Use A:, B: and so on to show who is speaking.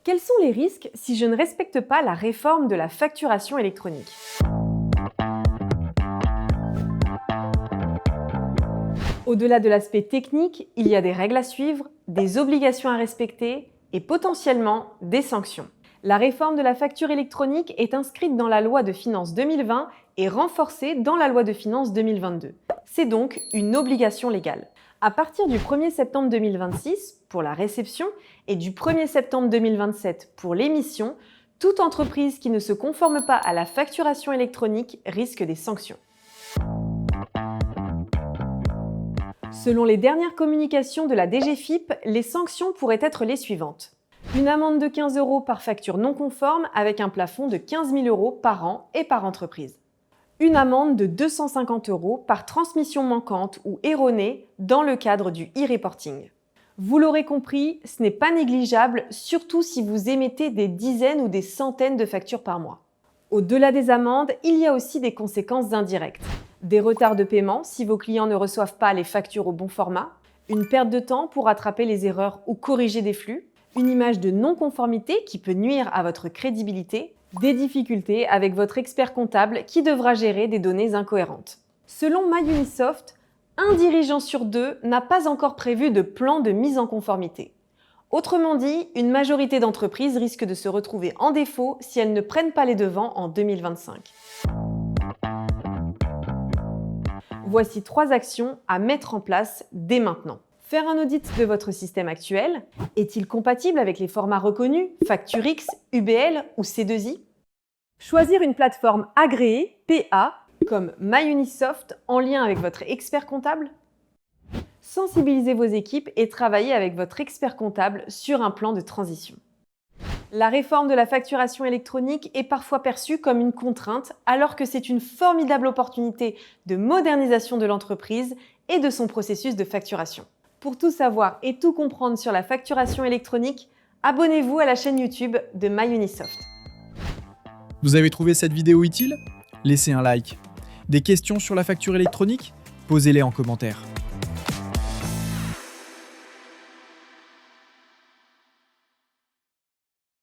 A: Quels sont les risques si je ne respecte pas la réforme de la facturation électronique? Au-delà de l'aspect technique, il y a des règles à suivre, des obligations à respecter et potentiellement des sanctions. La réforme de la facture électronique est inscrite dans la loi de finances 2020 et renforcée dans la loi de finances 2022. C'est donc une obligation légale. À partir du 1er septembre 2026 pour la réception et du 1er septembre 2027 pour l'émission, toute entreprise qui ne se conforme pas à la facturation électronique risque des sanctions. Selon les dernières communications de la DGFiP, les sanctions pourraient être les suivantes. Une amende de 15 € par facture non conforme avec un plafond de 15 000 € par an et par entreprise. Une amende de 250 € par transmission manquante ou erronée dans le cadre du e-reporting. Vous l'aurez compris, ce n'est pas négligeable, surtout si vous émettez des dizaines ou des centaines de factures par mois. Au-delà des amendes, il y a aussi des conséquences indirectes. Des retards de paiement si vos clients ne reçoivent pas les factures au bon format, une perte de temps pour rattraper les erreurs ou corriger des flux, une image de non-conformité qui peut nuire à votre crédibilité, des difficultés avec votre expert comptable qui devra gérer des données incohérentes. Selon MyUnisoft, un dirigeant sur deux n'a pas encore prévu de plan de mise en conformité. Autrement dit, une majorité d'entreprises risquent de se retrouver en défaut si elles ne prennent pas les devants en 2025. Voici 3 actions à mettre en place dès maintenant. Faire un audit de votre système actuel. Est-il compatible avec les formats reconnus, FactureX, UBL ou C2I? Choisir une plateforme agréée, PA, comme MyUnisoft en lien avec votre expert comptable. Sensibiliser vos équipes et travailler avec votre expert comptable sur un plan de transition. La réforme de la facturation électronique est parfois perçue comme une contrainte, alors que c'est une formidable opportunité de modernisation de l'entreprise et de son processus de facturation. Pour tout savoir et tout comprendre sur la facturation électronique, abonnez-vous à la chaîne YouTube de MyUnisoft.
B: Vous avez trouvé cette vidéo utile? Laissez un like. Des questions sur la facture électronique? Posez-les en commentaire.